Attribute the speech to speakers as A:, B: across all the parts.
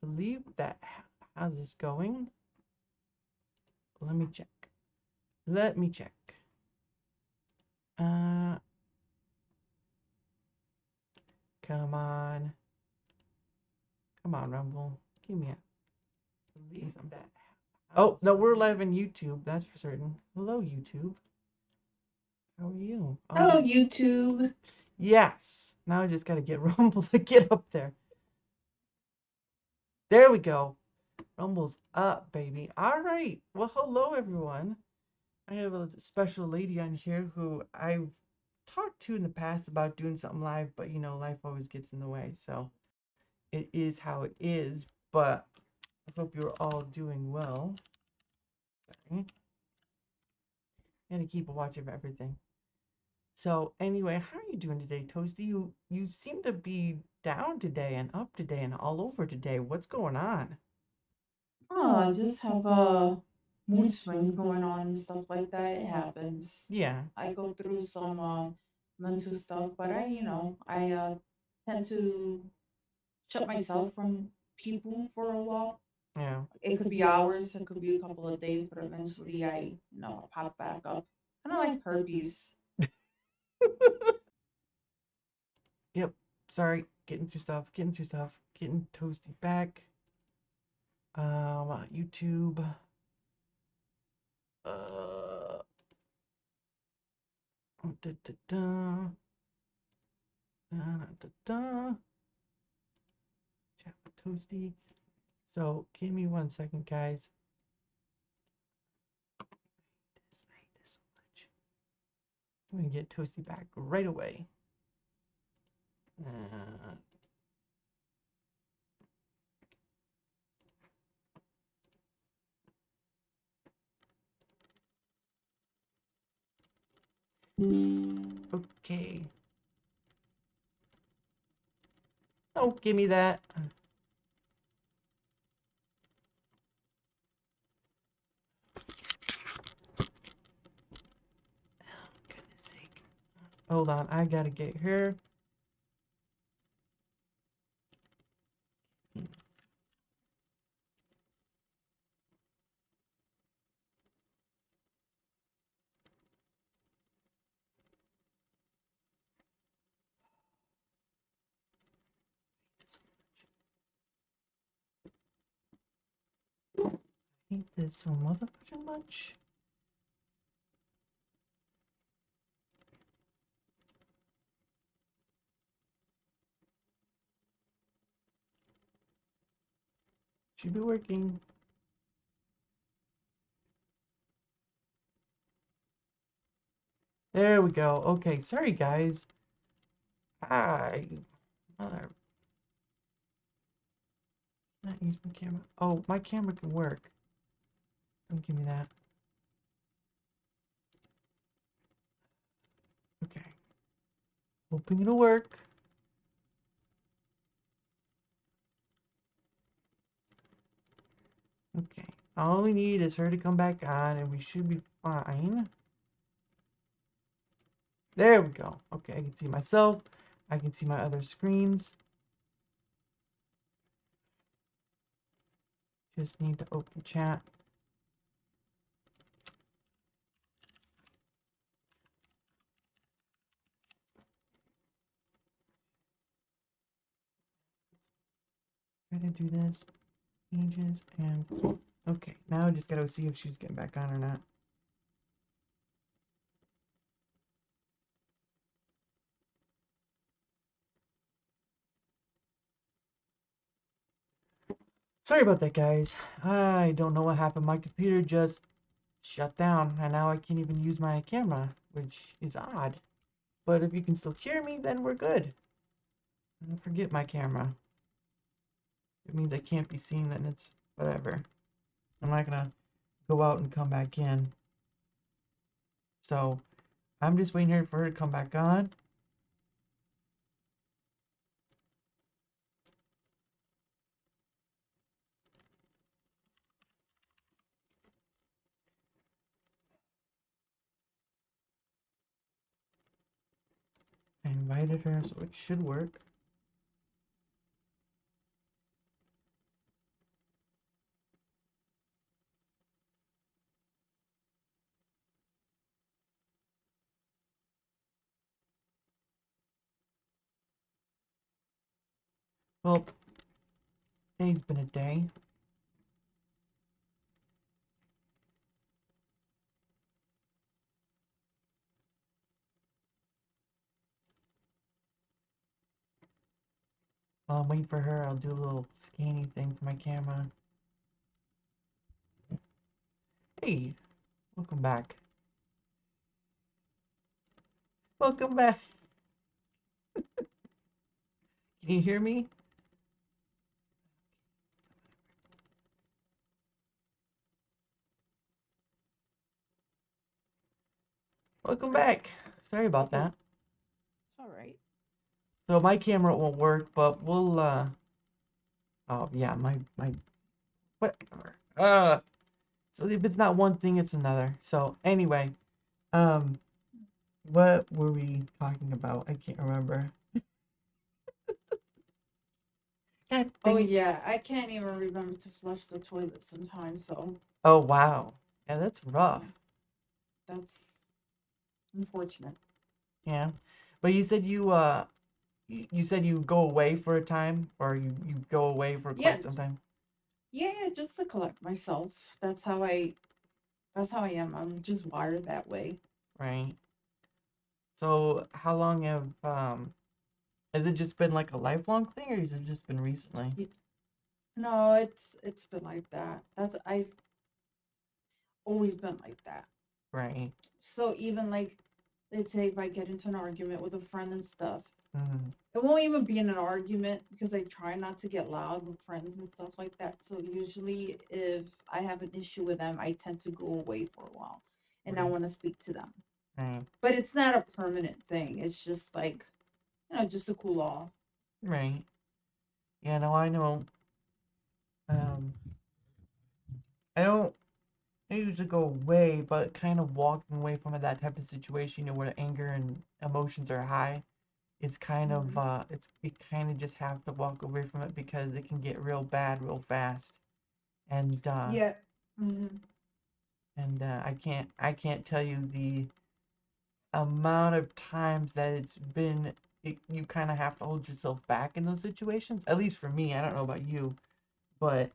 A: believe that. How's this going? Let me check. Let me check. Come on. Come on, Rumble. Give me a believe that. Oh, no, we're live on YouTube. That's for certain. Hello, YouTube. How are you?
B: Hello, YouTube.
A: Yes. Now I just gotta get Rumble to get up there. There we go. Rumble's up, baby. All right. Well, hello, everyone. I have a special lady on here who I've talked to in the past about doing something live, but you know, life always gets in the way. So it is how it is. But I hope you're all doing well. Sorry. And to keep a watch of everything. So anyway, how are you doing today, Toasty? You seem to be down today and up today and all over today. What's going on?
B: Oh, I just have mood swings going on and stuff like that. It happens.
A: Yeah.
B: I go through some mental stuff, but I tend to shut myself from people for a while.
A: Yeah.
B: It could be hours, it could be a couple of days, but eventually I pop back up. Kind of like herpes.
A: Yep. Sorry. Getting through stuff. Getting through stuff. Getting Toasty back. YouTube. Uh. Da, da, da. Da, da, da. Chat with Toasty. So give me 1 second, guys. I hate this so much. I'm gonna get Toasty back right away. Uh, okay. Oh, give me that. Goodness sake. Hold on, I gotta get her. I hate this so motherfucking much. Should be working. There we go. Okay, sorry guys. I mother not use my camera. Oh, my camera can work. Don't give me that. Okay. Hoping it'll work. Okay. All we need is her to come back on and we should be fine. There we go. Okay, I can see myself. I can see my other screens. Just need to open chat. Try to do this. Pages and okay. Now I just gotta see if she's getting back on or not. Sorry about that, guys. I don't know what happened. My computer just shut down, and now I can't even use my camera, which is odd. But if you can still hear me, then we're good. And forget my camera. It means I can't be seen, then it's whatever. I'm not gonna go out and come back in. So I'm just waiting here for her to come back on. I invited her, so it should work. Well, today's been a day. While I'm waiting for her, I'll do a little scanning thing for my camera. Hey, welcome back. Welcome back. Can you hear me? Welcome back. Sorry about that.
B: It's all right.
A: So my camera won't work, but we'll oh yeah, my whatever. So if it's not one thing, it's another. So anyway, um what were we talking about? I can't remember. God
B: Oh
A: dang it.
B: yeah, I can't even remember to flush the toilet sometimes. So
A: Oh wow. Yeah, that's rough.
B: yeah, that's unfortunate.
A: Yeah. But you said you said you go away for a time or you go away for
B: Yeah,
A: quite some time,
B: yeah, just to collect myself. That's how I. That's how I am. I'm just wired that way.
A: right? So how long have has it just been like a lifelong thing or has it just been recently?
B: Y- No, it's been like that. That's I've always been like that.
A: Right.
B: So even like, let's say if I get into an argument with a friend and stuff,
A: Mm,
B: it won't even be in an argument because I try not to get loud with friends and stuff like that. So usually, if I have an issue with them, I tend to go away for a while, and I
A: right.
B: want to speak to them.
A: Right.
B: But it's not a permanent thing. It's just like, just to cool off.
A: Right. Yeah, no, I know. Um I don't I usually go away, but kind of walking away from that type of situation, where anger and emotions are high, it's kind of
B: Hmm.
A: you kind of just have to walk away from it because it can get real bad real fast. And
B: Yeah. Hmm.
A: I can't tell you the amount of times that you kind of have to hold yourself back in those situations. At least for me, I don't know about you, but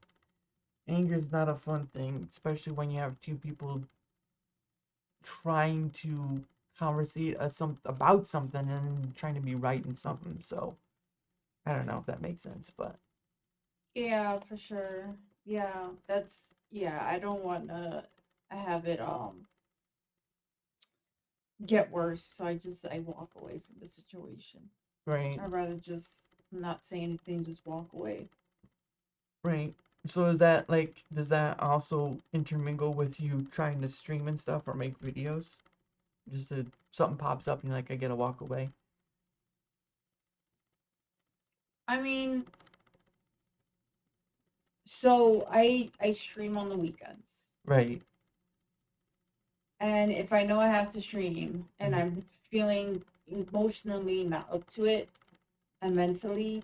A: anger is not a fun thing, especially when you have two people trying to conversate about something and trying to be right in something. So I don't know if that makes sense, but
B: Yeah, for sure. Yeah, yeah. I don't want to have it get worse. So I walk away from the situation.
A: right,
B: I'd rather just not say anything, just walk away.
A: right. So is that like, does that also intermingle with you trying to stream and stuff or make videos? Just something pops up and you're like, I gotta walk away.
B: I mean, so I stream on the weekends.
A: Right.
B: And if I know I have to stream and
A: Mm-hmm.
B: I'm feeling emotionally not up to it and mentally,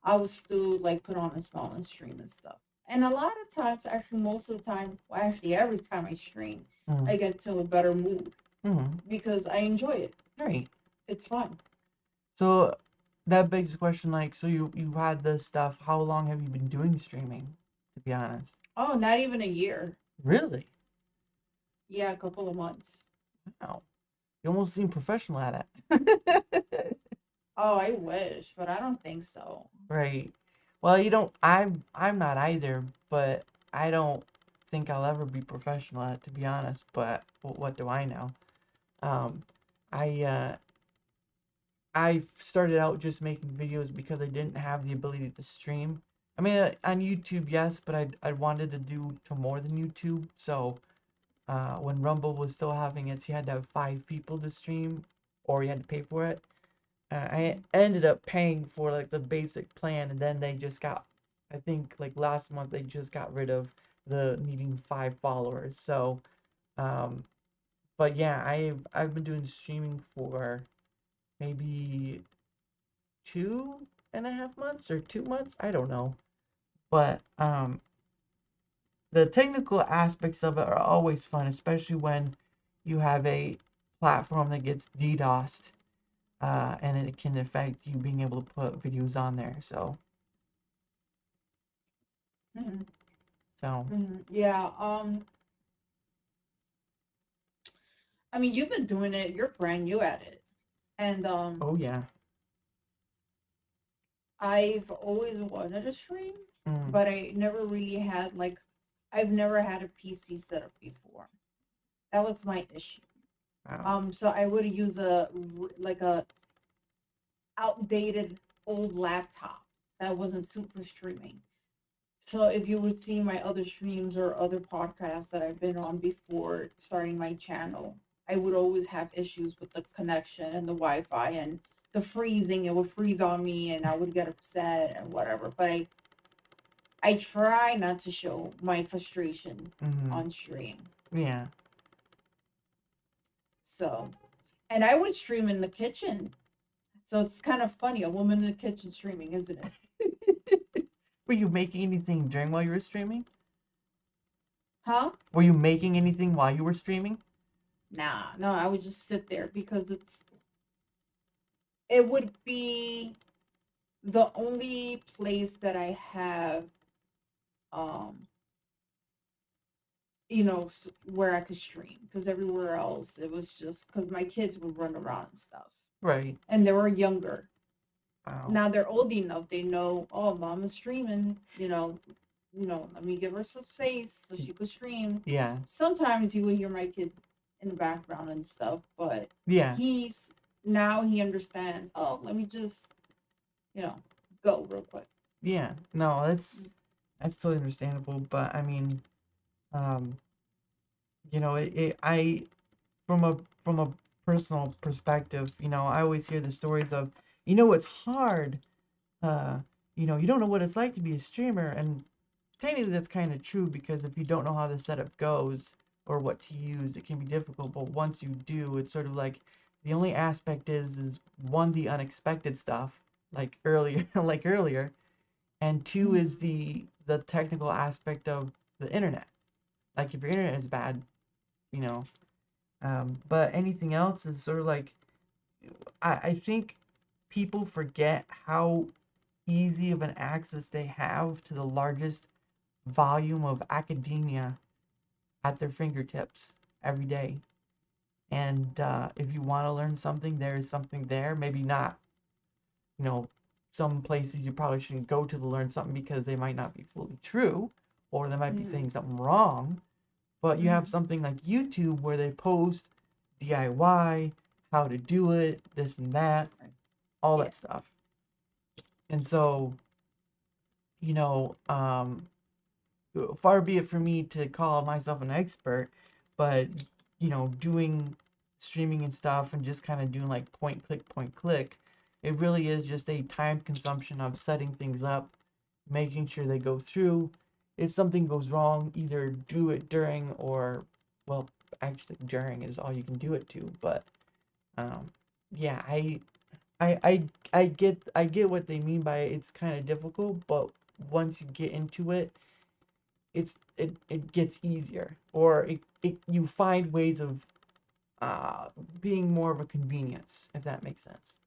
B: I will still like put on a small and stream and stuff. And a lot of times, actually, most of the time, well, actually, every time I stream,
A: Mm-hmm.
B: I get to a better mood
A: Mm-hmm.
B: because I enjoy it.
A: Right.
B: It's fun.
A: So that begs the question, like, so you had this stuff. How long have you been doing streaming? To be honest.
B: Oh, not even a year.
A: Really?
B: Yeah, a couple of months.
A: Wow. You almost seem professional at it.
B: Oh, I wish, but I don't think so.
A: Right. Well, you don't. I'm not either, but I don't think I'll ever be professional at it, to be honest. But what do I know? Um, I I started out just making videos because I didn't have the ability to stream. I mean, on YouTube, yes, but I wanted to do to more than YouTube. So when Rumble was still having it, you had to have 5 people to stream, or you had to pay for it. I
B: Mhm.
A: ended up paying for like the basic plan, and then they just got, I think like last month they just got rid of the needing 5 followers. So, um, but yeah, I've been doing streaming for maybe 2.5 months or 2 months. I don't know, but the technical aspects of it are always fun, especially when you have a platform that gets DDoSed, and it can affect you being able to put videos on there. So
B: Mm-hmm.
A: So,
B: Mm-hmm. Yeah. I mean, you've been doing it. You're brand new at it, and
A: oh yeah.
B: I've always wanted to stream,
A: Mm,
B: but I never really had like, I've never had a PC set up before. That was my issue.
A: wow.
B: So I would use like a outdated old laptop that wasn't suited for streaming. So if you would see my other streams or other podcasts that I've been on before starting my channel, I would always have issues with the connection and the Wi-Fi and the freezing. It would freeze on me and I would get upset and whatever. But I try not to show my frustration
A: Mm-hmm.
B: on stream.
A: Yeah.
B: So, and I would stream in the kitchen. So it's kind of funny, a woman in the kitchen streaming, isn't it?
A: Were you making anything during while you were streaming?
B: Huh?
A: Were you making anything while you were streaming?
B: Nah, no, I would just sit there because it would be the only place that I have, um, where I could stream. Because everywhere else, it was just because my kids would run around and stuff,
A: Right.
B: and they were younger.
A: Wow.
B: Now they're old enough; they know. Oh, mom is streaming. Let me give her some space so she could stream.
A: Yeah.
B: Sometimes you would hear my kid in the background and stuff, but
A: Yeah.
B: he's now he understands. Oh, let me just you know go real quick.
A: Yeah. No, that's totally understandable. But I mean, um, I from a personal perspective, I always hear the stories of, it's hard. Uh, you don't know what it's like to be a streamer, and technically that's kind of true because if you don't know how the setup goes or what to use, it can be difficult. But once you do, it's sort of like the only aspect is one, the unexpected stuff, like earlier, like earlier, and two
B: Mhm.
A: is the technical aspect of the internet. Like if your internet is bad, you know. But anything else is sort of like I think people forget how easy of an access they have to the largest volume of academia at their fingertips every day. And if you want to learn something, there is something there. Maybe not, you know, some places you probably shouldn't go to learn something because they might not be fully true or they might be
B: Mhm.
A: saying something wrong. But you have
B: Mhm.
A: something like YouTube where they post DIY, how to do it, this and that,
B: Right.
A: all
B: Yeah.
A: that stuff. And so, you know, far be it for me to call myself an expert, but doing streaming and stuff and just kind of doing like point click, it really is just a time consumption of setting things up, making sure they go through. If something goes wrong, either do it during or, well, actually during is all you can do it to. But um, yeah, I, I, I get what they mean by it. It's kind of difficult, but once you get into it, it gets easier, or you find ways of being more of a convenience, if that makes sense.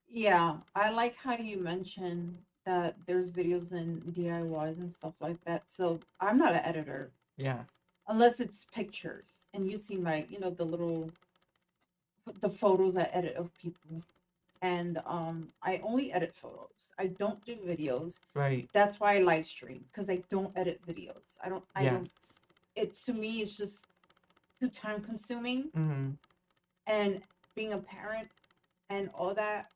B: Yeah, I like how you mentioned that there's videos and DIYs and stuff like that. So I'm not an editor
A: Yeah.
B: unless it's pictures. And you see my, the photos I edit of people. And I only edit photos. I don't do videos.
A: Right.
B: That's why I live stream because I don't edit videos. I
A: Yeah.
B: don't it to me it's just too time consuming
A: Mm-hmm.
B: and being a parent and all that,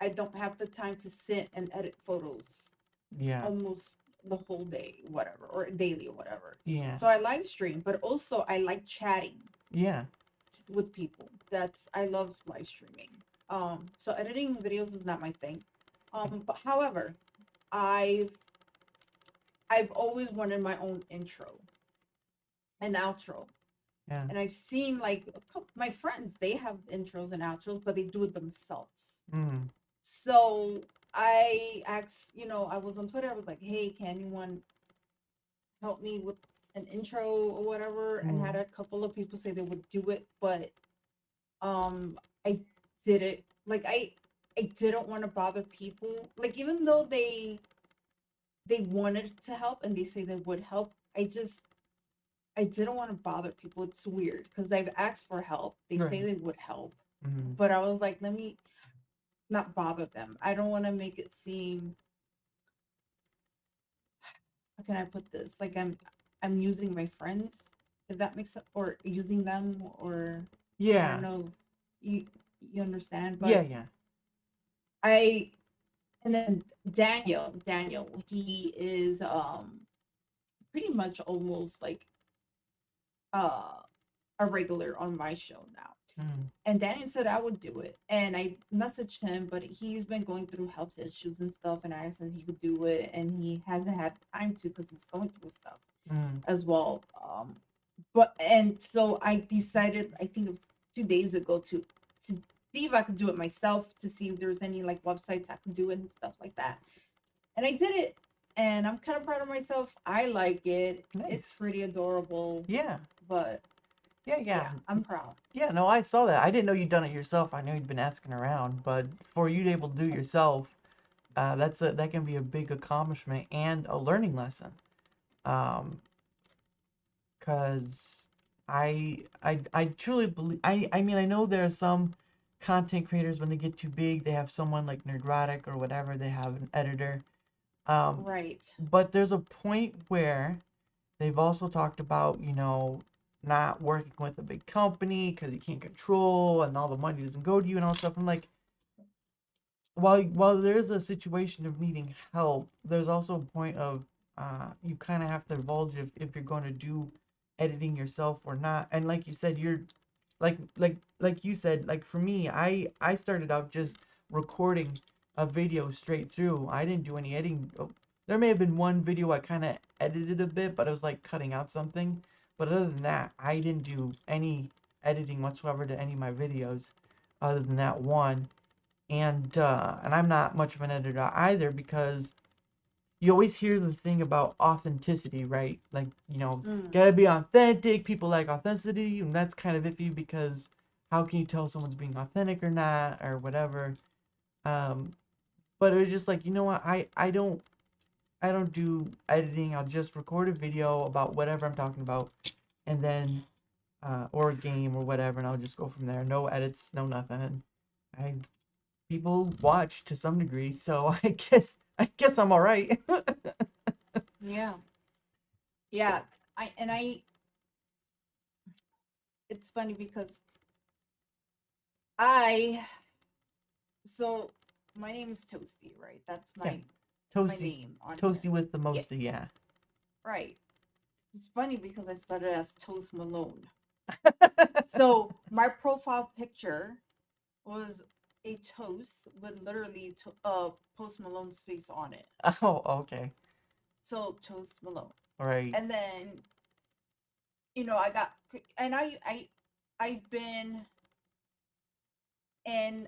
B: I don't have the time to sit and edit photos
A: Yeah.
B: almost the whole day, whatever, or daily or whatever.
A: Yeah.
B: So I live stream, but also I like chatting
A: Yeah.
B: with people. I love live streaming. So editing videos is not my thing. But however, I've I've always wanted my own intro and outro.
A: Yeah.
B: And I've seen like a couple, my friends, they have intros and outros, but they do it themselves.
A: Mm.
B: So I asked, I was on Twitter. I was like, "Hey, can anyone help me with an intro or whatever?" And had
A: Mm.
B: a couple of people say they would do it, but I did it. Like I didn't want to bother people. Like even though they wanted to help and they say they would help. I didn't want to bother people. It's weird because I've asked for help. They say
A: Right.
B: they would help,
A: Mm-hmm.
B: but I was like, let me not bother them. I don't want to make it seem, how can I put this? Like I'm using my friends, if that makes sense, or using them, or I don't
A: Yeah.
B: know if you understand,
A: Yeah.
B: but
A: Yeah.
B: I and then Daniel, he is pretty much almost like uh a regular on my show now.
A: Mm-hmm.
B: And Daniel said I would do it. And I messaged him, but he's been going through health issues and stuff. And I asked him if he could do it. And he hasn't had time to because he's going through stuff
A: Mm-hmm.
B: as well. But and so I decided, I think it was 2 days ago, to see if I could do it myself, to see if there's any like websites I could do it and stuff like that. And I did it. And I'm kind of proud of myself. I like it. It's
A: Nice.
B: pretty adorable.
A: Yeah.
B: But
A: Yeah. Yeah.
B: yeah, I'm proud.
A: Yeah. No, I saw that. I didn't know you'd done it yourself. I know you'd been asking around, but for you to able to do it yourself, that can be a big accomplishment and a learning lesson. Um, Cause I truly believe I mean I know there are some content creators when they get too big they have someone like Nerdrotic or whatever they have an editor. Um,
B: Right.
A: but there's a point where they've also talked about not working with a big company because you can't control and all the money doesn't go to you and all stuff. I'm like, while there's a situation of needing help, there's also a point of you kind of have to divulge if you're going to do editing yourself or not. And like you said, you're like you said, like for me, I started out just recording a video straight through. I didn't do any editing. There may have been one video I kind of edited a bit, but it was like cutting out something. But other than that, I didn't do any editing whatsoever to any of my videos, other than that one and I'm not much of an editor either because you always hear the thing about authenticity, right? Like
B: Mm.
A: gotta be authentic. People like authenticity, and that's kind of iffy because how can you tell someone's being authentic or not or whatever? Um, but it was just like what, I don't do editing. I'll just record a video about whatever I'm talking about, and then or a game or whatever, and I'll just go from there. No edits, no nothing. And I people watch to some degree, so I guess I'm all right.
B: Yeah. Yeah. I it's funny because I so my name is Toasty, right? That's
A: Yeah,
B: my
A: toasty,
B: name on here.
A: toasty with the
B: Yeah,
A: most, yeah.
B: right. It's funny because I started as Toast Malone. So my profile picture was a toast with literally Post Malone's face on it.
A: Oh, okay,
B: So Toast Malone.
A: all right,
B: And then I got, and I've been in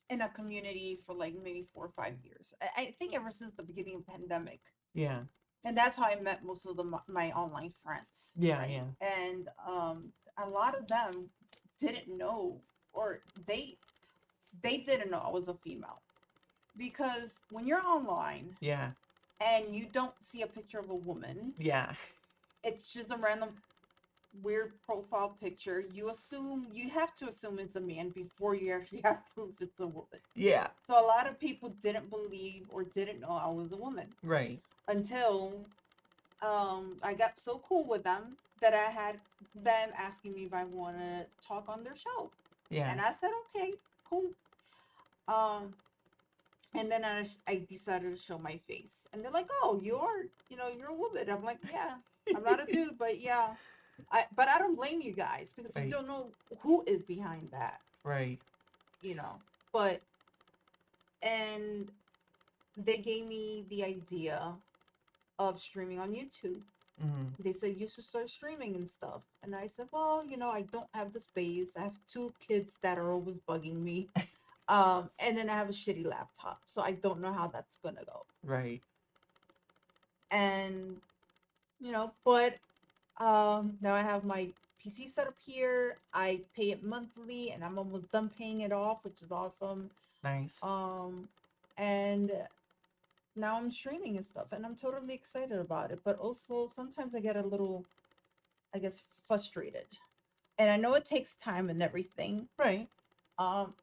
B: in a community for like maybe 4 or 5 years. I think ever since the beginning of pandemic.
A: yeah,
B: And that's how I met most of my online friends,
A: yeah,
B: right?
A: yeah,
B: And a lot of them didn't know, or they didn't know I was a female, because when you're online
A: yeah,
B: and you don't see a picture of a woman,
A: yeah,
B: it's just a random weird profile picture. You have to assume it's a man before you actually have proof it's a woman.
A: yeah,
B: So a lot of people didn't believe or didn't know I was a woman
A: right,
B: until I got so cool with them that I had them asking me if I want to talk on their show.
A: yeah,
B: And I said, okay, cool. Um, and then I decided to show my face. And they're like, oh, you're a woman. I'm like, yeah, I'm not a dude, but yeah. But I don't blame you guys because you
A: right,
B: don't know who is behind that,
A: right,
B: you know. But and they gave me the idea of streaming on YouTube.
A: mm,
B: They said you should start streaming and stuff. And I said, well, I don't have the space. I have two kids that are always bugging me. And then I have a shitty laptop. So I don't know how that's gonna go.
A: right,
B: And but now I have my PC set up here. I pay it monthly and I'm almost done paying it off, which is awesome.
A: nice,
B: Um and now I'm streaming and stuff, and I'm totally excited about it. But also sometimes I get a little, I guess, frustrated. And I know it takes time and everything.
A: Right.
B: Um,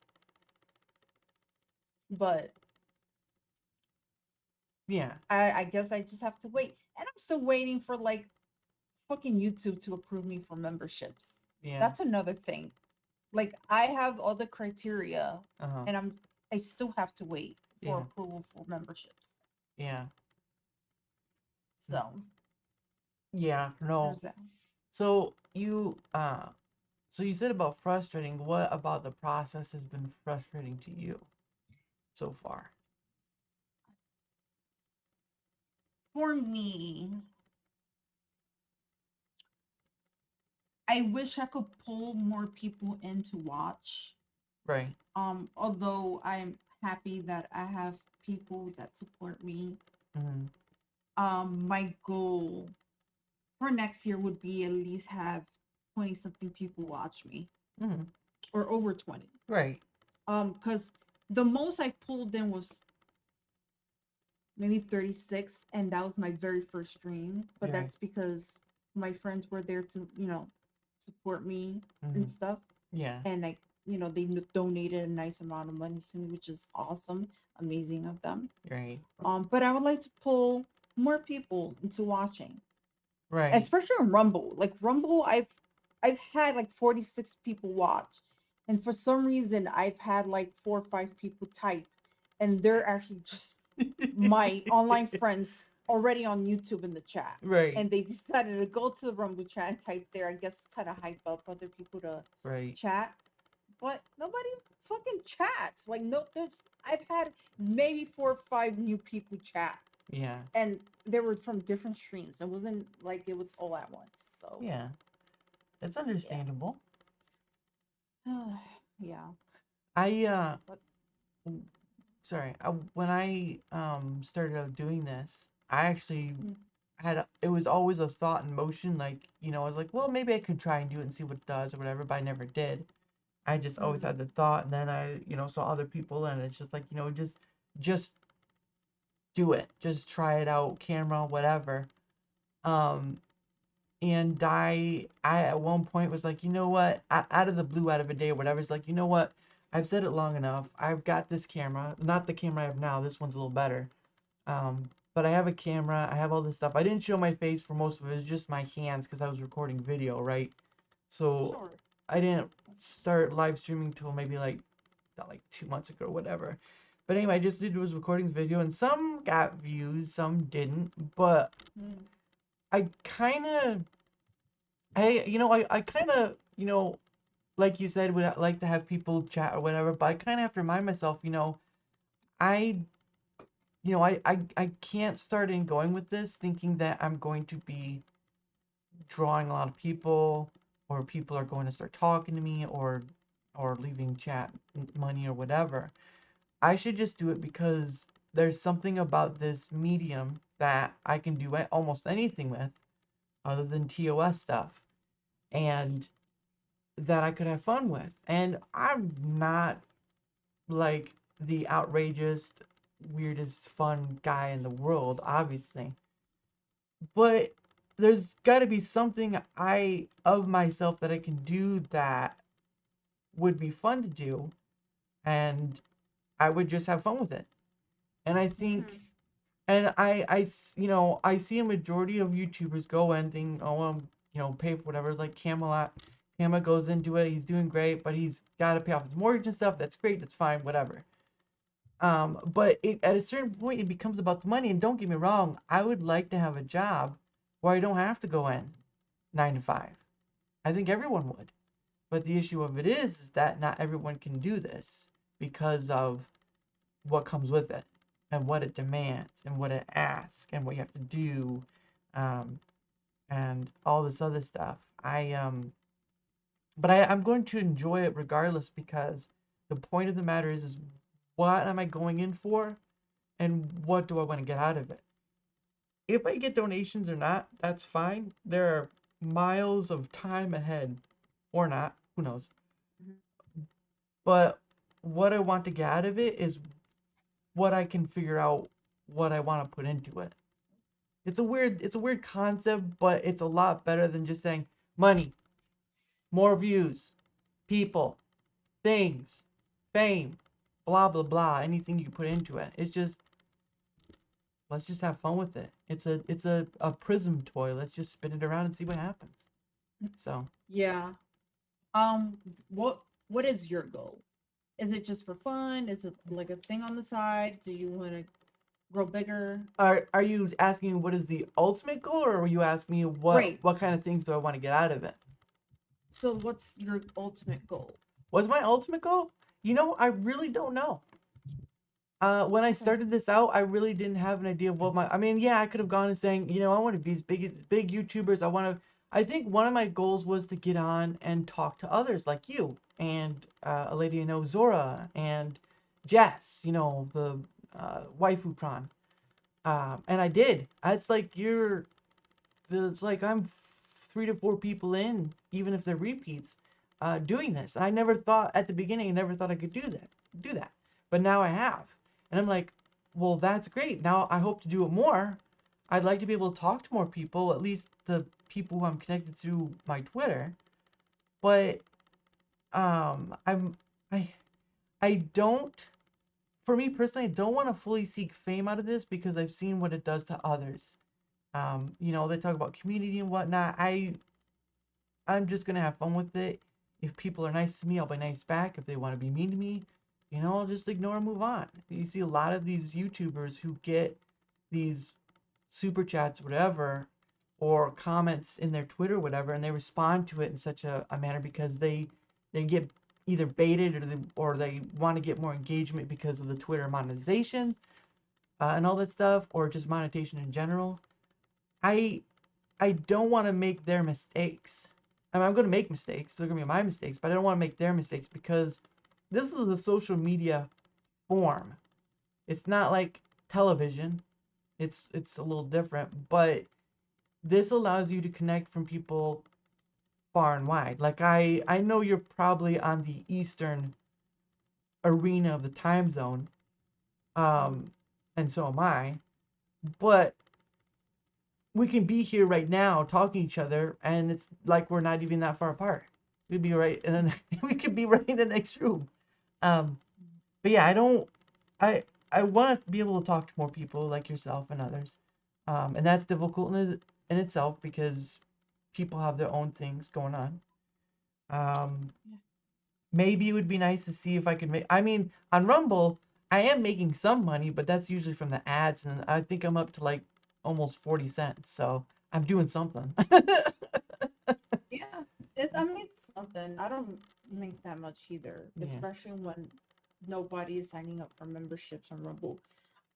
B: but
A: Yeah.
B: I guess I just have to wait. And I'm still waiting for like fucking YouTube to approve me for memberships.
A: Yeah.
B: That's another thing. Like I have all the criteria
A: Uh-huh.
B: and I still have to wait for
A: Yeah.
B: approval for memberships.
A: Yeah.
B: So
A: Yeah. No.
B: there's that.
A: So you said about frustrating. What about the process has been frustrating to you so far?
B: For me, I wish I could pull more people in to watch.
A: Right.
B: Although I'm happy that I have people that support me.
A: Mm-hmm.
B: My goal for next year would be at least have 20 something people watch me
A: Mm-hmm.
B: or over 20.
A: Right.
B: Because the most I pulled in was maybe 36, and that was my very first stream. But
A: Right.
B: that's because my friends were there to, support me
A: Mm-hmm.
B: and stuff.
A: Yeah.
B: And like, they donated a nice amount of money to me, which is awesome, amazing of them.
A: Right.
B: But I would like to pull more people into watching,
A: Right.
B: especially on Rumble. Like Rumble, I've had like 46 people watch, and for some reason I've had like 4 or 5 people type, and they're actually just my online friends already on YouTube in the chat.
A: Right.
B: And they decided to go to the Rumble chat and type there, I guess, kind of hype up other people to
A: Right.
B: chat. But nobody fucking chats. Like, no, I've had maybe 4 or 5 new people chat,
A: Yeah.
B: and they were from different streams. It wasn't like it was all at once. So,
A: Yeah. That's
B: yeah.
A: understandable.
B: Yeah.
A: I
B: But,
A: sorry. When I started out doing this, I actually
B: mm,
A: it was always a thought in motion. Like, I was like, well, maybe I could try and do it and see what it does or whatever, but I never did. I just always
B: mm,
A: had the thought, and then I, saw other people, and it's just like, just do it, just try it out, camera, whatever. Um, and I at one point was like, you know what, out of the blue, out of a day or whatever, it's like, you know what, I've said it long enough. I've got this camera, not the camera I have now. This one's a little better. But I have a camera. I have all this stuff. I didn't show my face for most of it. It was just my hands because I was recording video, right? So
B: sure.
A: I didn't start live streaming till maybe like not like 2 months ago or whatever. But anyway, I just did was recording video, and some got views, some didn't. But
B: Mm,
A: I kind of, I kind of, like you said, would like to have people chat or whatever. But I kind of have to remind myself, I, I can't start in going with this thinking that I'm going to be drawing a lot of people, or people are going to start talking to me, or leaving chat money or whatever. I should just do it because there's something about this medium that I can do almost anything with other than TOS stuff, and that I could have fun with. And I'm not like the outrageous, weirdest, fun guy in the world, obviously. But there's got to be something of myself that I can do that would be fun to do, and I would just have fun with it. And I think,
B: mm-hmm.
A: and I see a majority of YouTubers go and think, oh, pay for whatever. It's like Camelot. Camelot goes into it. He's doing great, but he's got to pay off his mortgage and stuff. That's great. That's fine. Whatever. But at a certain point, it becomes about the money. And don't get me wrong, I would like to have a job where I don't have to go in 9 to 5. I think everyone would. But the issue of it is that not everyone can do this because of what comes with it, and what it demands, and what it asks, and what you have to do, um, and all this other stuff. But I'm going to enjoy it regardless, because the point of the matter is what am I going in for, and what do I want to get out of it? If I get donations or not, that's fine. There are miles of time ahead, or not, who knows.
B: Mm-hmm.
A: But what I want to get out of it is what I can figure out what I want to put into it. It's a weird concept, but it's a lot better than just saying money, more views, people, things, fame, blah blah blah, anything you can put into it. It's just let's just have fun with it. It's a prism toy. Let's just spin it around and see what happens. So
B: Yeah. What is your goal? Is it just for fun? Is it like a thing on the side? Do you want to grow bigger?
A: are you asking me what is the ultimate goal, or are you asking me what
B: Right.
A: what kind of things do I want to get out of it?
B: So what's your ultimate goal?
A: What's my ultimate goal? I really don't know. When I
B: Okay.
A: started this out, I really didn't have an idea of what my. I mean, yeah, I could have gone and saying, I want to be as big YouTubers. I want to. I think one of my goals was to get on and talk to others like you and a lady I know, Zora, and Jess. The waifu cron. And I did. It's like I'm 3 to 4 people in, even if they're repeats, doing this. And I never thought at the beginning, I never thought I could do that. But now I have, and I'm like, well, that's great. Now I hope to do it more. I'd like to be able to talk to more people, at least the people who I'm connected through my Twitter. But I'm I I don't. For me personally, I don't want to fully seek fame out of this because I've seen what it does to others. They talk about community and whatnot. I'm just gonna have fun with it. If people are nice to me, I'll be nice back. If they want to be mean to me, I'll just ignore and move on. You see a lot of these YouTubers who get these super chats, whatever, or comments in their Twitter, whatever, and they respond to it in such a manner because they get either baited or they want to get more engagement because of the Twitter monetization and all that stuff, or just monetization in general. I I don't want to make their mistakes. I mean, I'm going to make mistakes. They're going to be my mistakes, but I don't want to make their mistakes because this is a social media form. It's not like television. It's a little different, but this allows you to connect from people far and wide. Like I know you're probably on the eastern arena of the time zone,
B: Mhm.
A: um, and so am I. But we can be here right now talking to each other, and it's like we're not even that far apart. We'd be right, and then we could be right in the next room. Um, but yeah, I don't. I want to be able to talk to more people like yourself and others, and that's difficult in itself because people have their own things going on. Um,
B: Yeah.
A: Maybe it would be nice to see if I could make. I mean, on Rumble, I am making some money, but that's usually from the ads, and I think I'm up to like almost 40 cents. So I'm doing something.
B: Yeah. I mean, it's something. I don't make that much either,
A: Yeah.
B: especially when nobody is signing up for memberships on Rumble.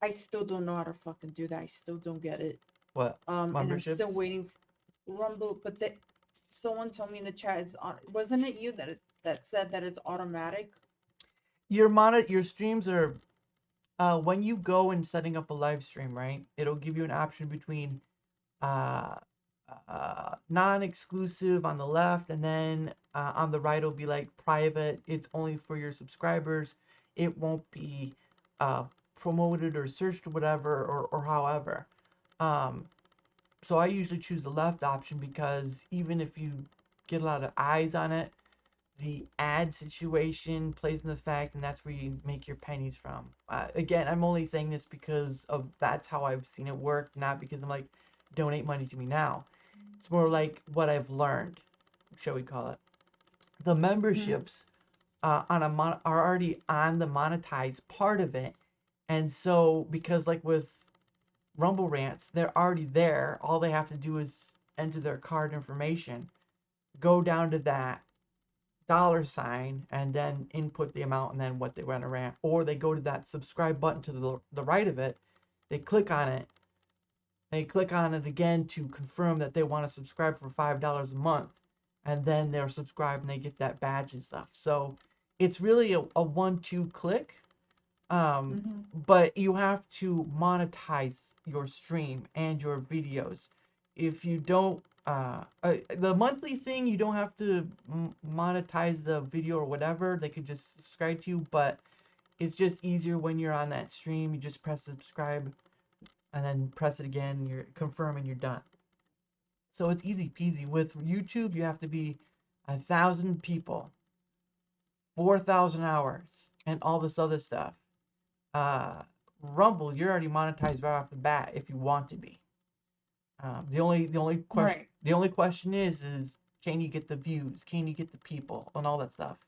B: I still don't know how to fucking do that. I still don't get it.
A: What
B: And I'm still
A: memberships?
B: waiting for Rumble, but someone told me in the chat is on. Wasn't it you that said that it's automatic?
A: Your streams are when you go and setting up a live stream, right? It'll give you an option between uh, non-exclusive on the left, and then on the right it'll be like private. It's only for your subscribers. It won't be uh, promoted or searched or whatever or however. Um, so I usually choose the left option because even if you get a lot of eyes on it, the ad situation plays in the fact, and that's where you make your pennies from. Again, I'm only saying this because of that's how I've seen it work, not because I'm like, donate money to me now. It's more like what I've learned, shall we call it. The
B: Mm-hmm.
A: memberships are already on the monetized part of it, and so because like with Rumble Rants, they're already there. All they have to do is enter their card information, go down to that $sign and then input the amount and then what they want to rant, or they go to that subscribe button to the right of it, they click on it, they click on it again to confirm that they want to subscribe for $5 a month, and then they're subscribed and they get that badge and stuff. So it's really a 1-2 click, um,
B: Mm-hmm.
A: but you have to monetize your stream and your videos. If you don't, the monthly thing, you don't have to monetize the video or whatever. They could just subscribe to you, but it's just easier when you're on that stream. You just press subscribe and then press it again, and you're confirm and you're done. So it's easy peasy. With YouTube, you have to be 1,000 people, 4,000 hours, and all this other stuff. Uh, Rumble, you're already monetized right off the bat if you want to be.
B: Right.
A: The only question is can you get the views? Can you get the people and all that stuff?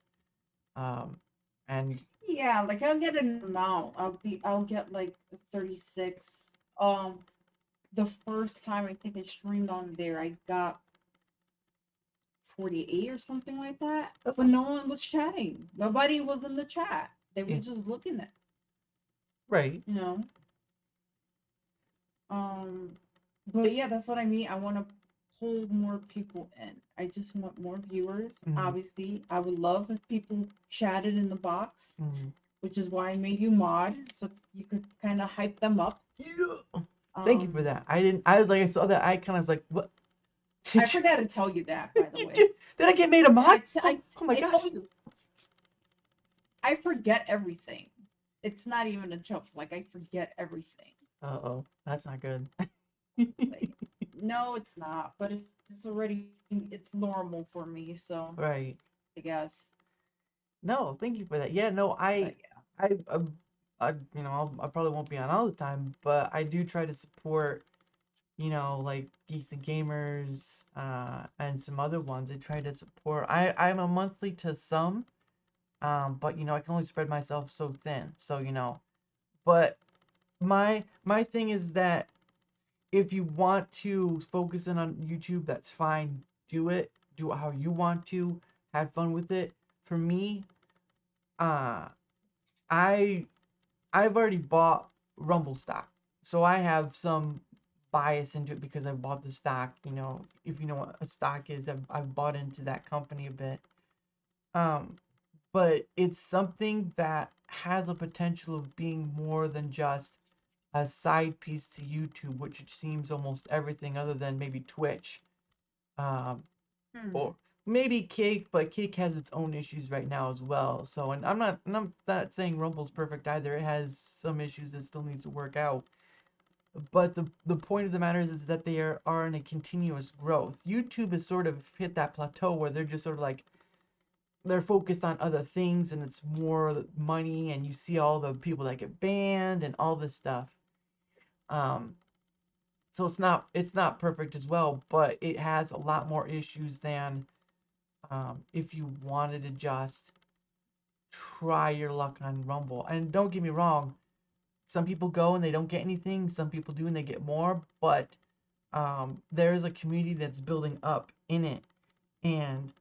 A: Um, and
B: Yeah, like I'll get an amount. I'll get like 36. The first time I think I streamed on there, I got 48 or something like that.
A: that's
B: But
A: not
B: no one was chatting. Nobody was in the chat. They were
A: yeah,
B: just looking at,
A: right.
B: you know. Um, but yeah, that's what I mean. I want to pull more people in. I just want more viewers.
A: Mm-hmm,
B: Obviously, I would love if people chatted in the box,
A: mm-hmm.
B: which is why I made you mod, so you could kind of hype them up.
A: Yeah. Thank you for
B: Um,
A: that. I didn't. I was like, I saw that icon. I was like, what?
B: I
A: Did
B: forgot to tell you that, by the
A: you
B: way.
A: do? Did I get made a mod? Oh my
B: I
A: gosh.
B: told you I forget everything. It's not even a joke. Like I forget everything.
A: Uh oh, that's not good.
B: Like no, it's not. But it's already it's normal for me. So
A: Right.
B: I guess.
A: No, thank you for that. Yeah, no,
B: But
A: I, I probably won't be on all the time, but I do try to support, like Geeks and Gamers, and some other ones. I try to support. I'm a monthly to some, but I can only spread myself so thin. So but my thing is that if you want to focus in on YouTube, that's fine. Do it. Do it how you want to. Have fun with it. For me, uh, I I've already bought Rumble stock, so I have some bias into it because I bought the stock. If you know what a stock is, I've bought into that company a bit. Um, but it's something that has a potential of being more than just a side piece to YouTube, which it seems almost everything other than maybe Twitch, um,
B: hmm.
A: or maybe Cake, but Cake has its own issues right now as well. So, and I'm not saying Rumble's perfect either. It has some issues that still needs to work out. But the point of the matter is that they are in a continuous growth. YouTube has sort of hit that plateau where they're just sort of like they're focused on other things and it's more money and you see all the people that get banned and all this stuff. Um, so it's not perfect as well, but it has a lot more issues than if you wanted to just try your luck on Rumble. And don't get me wrong, some people go and they don't get anything, some people do and they get more, but there is a community that's building up in it. And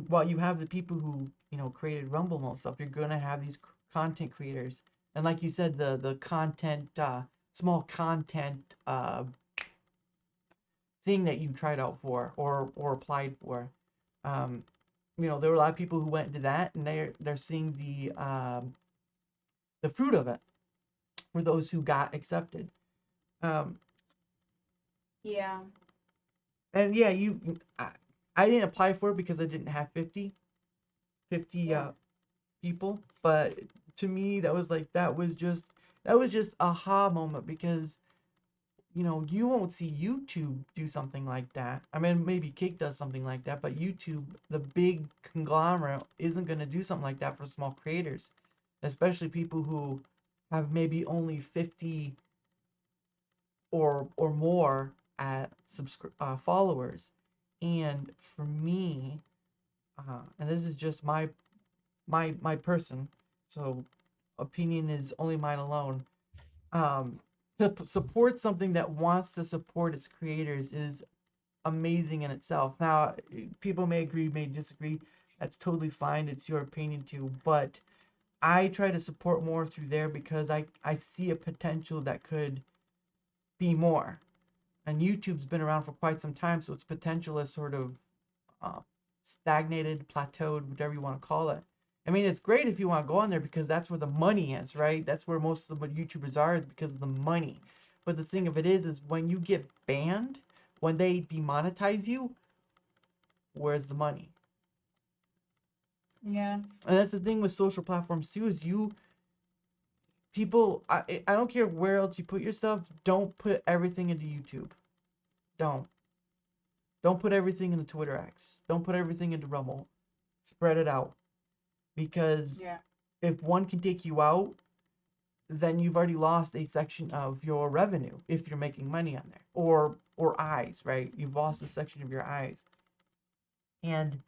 A: while you have the people who created Rumble and stuff, you're gonna have these content creators, and like you said, the content small content thing that you tried out for or applied for. Um, there were a lot of people who went into that, and they're seeing the fruit of it for those who got accepted. Um,
B: Yeah.
A: and yeah, I didn't apply for it because I didn't have 50
B: Yeah.
A: people, but to me that was just aha moment because you won't see YouTube do something like that. I mean, maybe Cake does something like that, but YouTube, the big conglomerate, isn't going to do something like that for small creators, especially people who have maybe only 50 or more at followers. And for me, and this is just my person, so opinion is only mine alone. Um, to support something that wants to support its creators is amazing in itself. Now, people may agree, may disagree. That's totally fine. It's your opinion too. But I try to support more through there because I see a potential that could be more. And YouTube's been around for quite some time, so its potential is sort of uh, stagnated, plateaued, whatever you want to call it. I mean, it's great if you want to go on there because that's where the money is, right? That's where most of the YouTubers are is because of the money. But the thing of it is when you get banned, when they demonetize you, where's the money?
B: Yeah.
A: And that's the thing with social platforms too is I don't care where else you put your stuff. Don't put everything into YouTube. Don't. Don't put everything into Twitter X. Don't put everything into Rumble. Spread it out. Because
B: Yeah.
A: if one can take you out, then you've already lost a section of your revenue if you're making money on there. Or eyes, right? You've lost a section of your eyes. And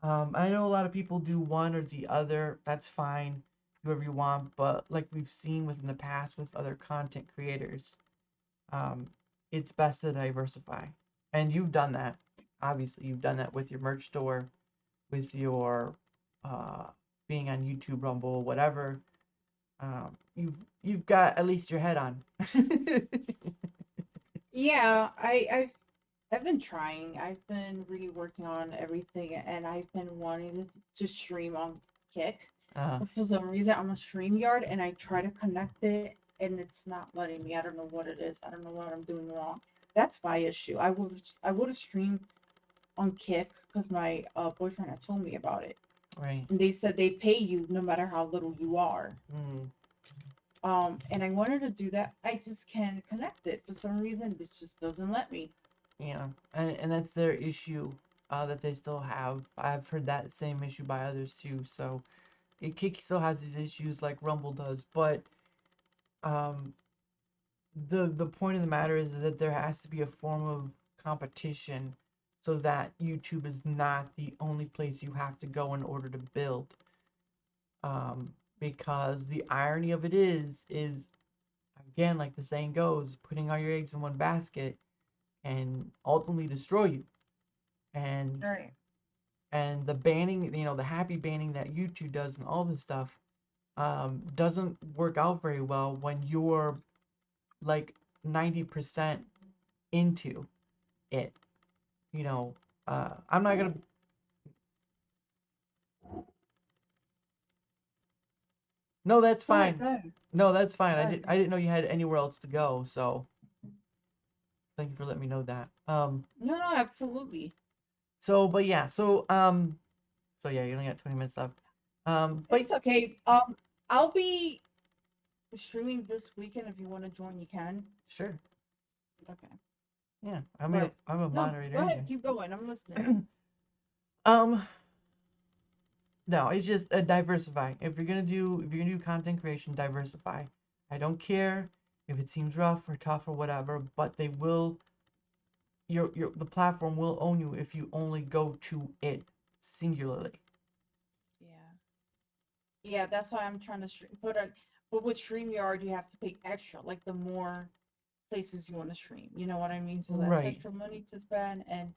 A: I know a lot of people do one or the other. That's fine. Do whatever you want. But like we've seen within the past with other content creators, um, it's best to diversify. And you've done that. Obviously, you've done that with your merch store, with your uh, being on YouTube, Rumble, whatever. You've got at least your head on.
B: Yeah, I've been trying. I've been really working on everything, and I've been wanting to stream on Kick.
A: uh,
B: But for some reason, I'm a StreamYard, and I try to connect it, and it's not letting me. I don't know what it is. I don't know what I'm doing wrong. That's my issue. I would have streamed on Kick because my boyfriend had told me about it,
A: right.
B: and they said they pay you no matter how little you are.
A: Mm,
B: And I wanted to do that. I just can't connect it for some reason. It just doesn't let me.
A: yeah, and that's their issue that they still have. I've heard that same issue by others too. So Kick still has these issues like Rumble does, but um, the point of the matter is that there has to be a form of competition so that YouTube is not the only place you have to go in order to build. Because the irony of it is again, like the saying goes, putting all your eggs in one basket can ultimately destroy you. And
B: Right.
A: and the banning, the happy banning that YouTube does and all this stuff, doesn't work out very well when you're like 90% into it. You know, I'm not gonna. No, that's
B: Go ahead,
A: fine.
B: go ahead,
A: No, that's fine.
B: go ahead.
A: I didn't know you had anywhere else to go. So thank you for letting me know that.
B: No, no, absolutely.
A: But yeah, so yeah, you only got 20 minutes left. But
B: It's okay. I'll be streaming this weekend. If you want to join, you can.
A: sure,
B: Okay.
A: yeah,
B: But
A: I'm a
B: no,
A: moderator
B: go ahead,
A: anyway.
B: keep going. I'm listening.
A: um, no, it's just diversify. If you're gonna do content creation, diversify. I don't care if it seems rough or tough or whatever, but they will the platform will own you if you only go to it singularly.
B: Yeah. Yeah, that's why I'm trying to stream. But with StreamYard, you have to pay extra. Like the more places you want to stream, you know what I mean? So that's
A: Right.
B: extra money to spend. And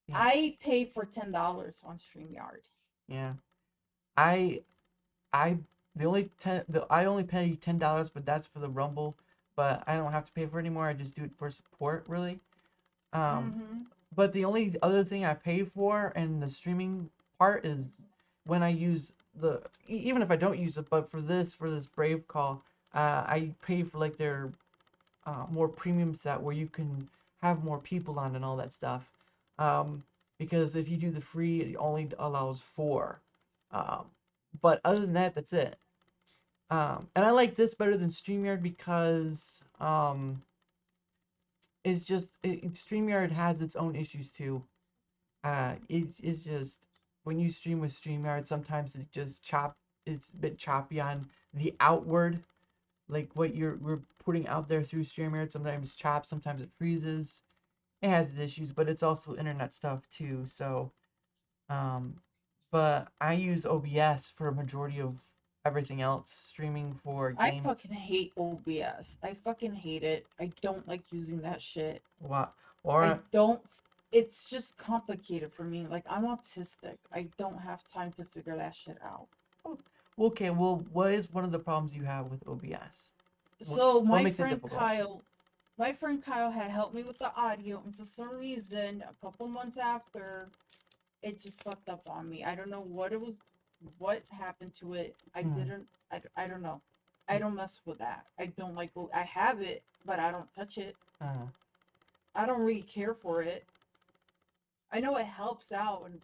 A: Yeah.
B: I pay for $10 on StreamYard.
A: Yeah. I I I only pay $10, but that's for the Rumble. But I don't have to pay for it anymore. I just do it for support, really. Um,
B: Mm-hmm.
A: but the only other thing I pay for in the streaming part is when I use even if I don't use it, but for this Brave call, I pay for like their more premium set where you can have more people on and all that stuff. Um, because if you do the free, it only allows four. Um, but other than that, that's it. And I like this better than StreamYard because StreamYard has its own issues too. It's just when you stream with StreamYard, sometimes it's a bit choppy on the outward, like what we're putting out there through StreamYard. Sometimes it's chopped, sometimes it freezes. It has its issues, but it's also internet stuff too. So, um, but I use OBS for a majority of everything else, streaming for
B: I
A: games.
B: fucking hate OBS. I fucking hate it. I don't like using that shit.
A: What
B: I
A: or
B: don't. It's just complicated for me. Like I'm autistic. I don't have time to figure that shit out.
A: oh, okay, well, what is one of the problems you have with OBS? What
B: So
A: what
B: my
A: makes it
B: friend
A: difficult?
B: Kyle, my friend Kyle had helped me with the audio, and for some reason, a couple months after, it just fucked up on me. I don't know what it was, what happened to it. I
A: Hmm.
B: didn't. I don't know. I don't mess with that. I don't like. I have it, but I don't touch it.
A: Uh,
B: I don't really care for it. I know it helps out and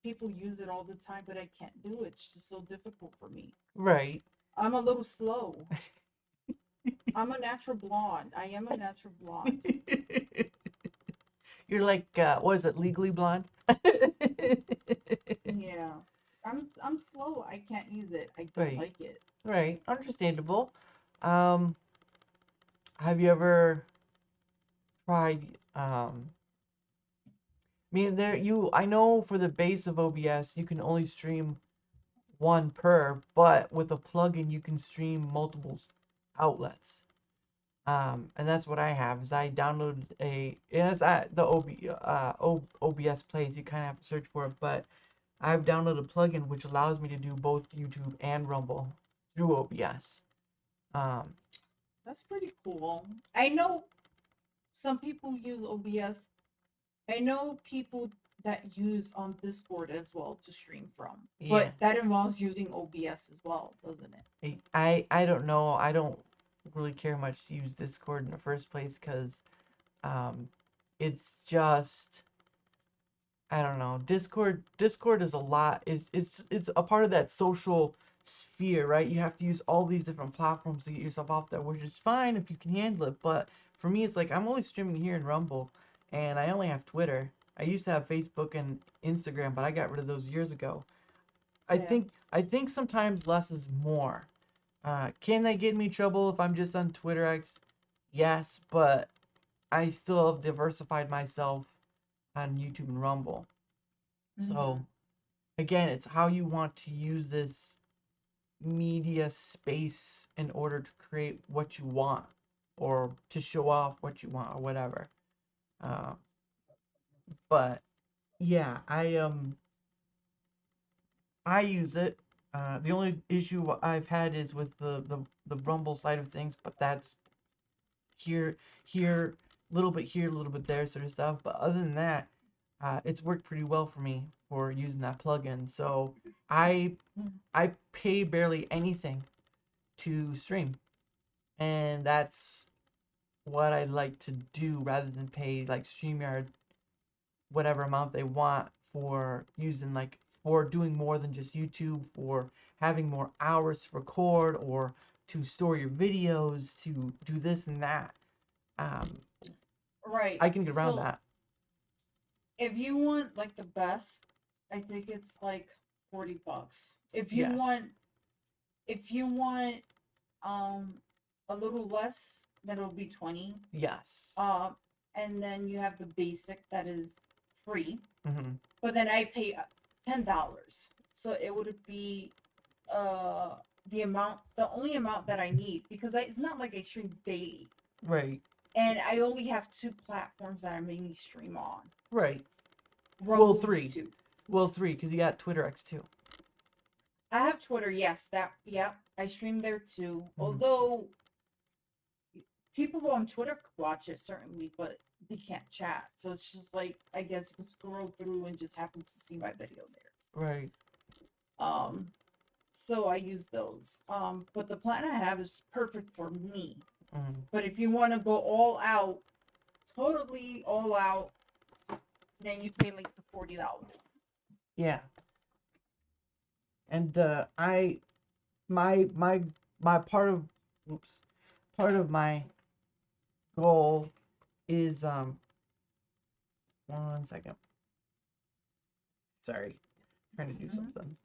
B: people use it all the time, but I can't do it. It's just so difficult for me.
A: right.
B: I'm a little slow. I'm a natural blonde. I am a natural blonde.
A: You're like, what is it, Legally Blonde?
B: Yeah. I'm slow. I can't use it. I don't
A: Right,
B: like it.
A: right, understandable. Um, have you ever tried? I mean, I know for the base of OBS, you can only stream one per, but with a plugin, you can stream multiple outlets. And that's what I have. Is I downloaded and it's at the OBS plays. You kind of have to search for it, but I've downloaded a plugin which allows me to do both YouTube and Rumble through OBS. Um,
B: That's pretty cool. I know some people use OBS. I know people that use on Discord as well to stream from,
A: yeah,
B: but that involves using OBS as well, doesn't it?
A: I don't know. I don't really care much to use Discord in the first place because um, it's just I don't know. Discord is a lot. It's a part of that social sphere, right? You have to use all these different platforms to get yourself off there, which is fine if you can handle it. But for me, it's like I'm only streaming here in Rumble, and I only have Twitter. I used to have Facebook and Instagram, but I got rid of those years ago.
B: Yeah.
A: I think sometimes less is more. Can they get me trouble if I'm just on Twitter X? Yes, but I still have diversified myself on YouTube and Rumble. So
B: Mm-hmm.
A: again, it's how you want to use this media space in order to create what you want or to show off what you want or whatever. Uh, but yeah, I use it. The only issue I've had is with the Rumble side of things, but that's here, a little bit here, a little bit there, sort of stuff. But other than that, it's worked pretty well for me for using that plugin. So I I pay barely anything to stream, and that's what I like to do rather than pay like StreamYard whatever amount they want for using like for doing more than just YouTube, for having more hours to record or to store your videos, to do this and that. Um,
B: Right.
A: I can get around
B: So
A: that.
B: if you want like the best, I think it's like $40.
A: Yes.
B: If you want um a little less, then it'll be 20.
A: Yes.
B: Um and then you have the basic that is free.
A: Hmm.
B: But then I pay $10. So it would be uh the only amount that I need because it's not like I stream daily.
A: Right.
B: And I only have two platforms that I mainly stream on.
A: Right. Well,
B: Rumble,
A: three.
B: YouTube.
A: Well, three, because you got Twitter X too.
B: I have Twitter, yes, that yeah, I stream there too.
A: Hmm.
B: Although people on Twitter could watch it certainly, but they can't chat. So it's just like I guess you can scroll through and just happen to see my video there.
A: Right.
B: Um so I use those. But the plan I have is perfect for me.
A: Hmm.
B: But if you want to go all out, totally all out, then you pay like the $40.
A: Yeah. And my my my part of oops part of my goal is 1 second. Sorry, trying to do
B: Mm-hmm.
A: something.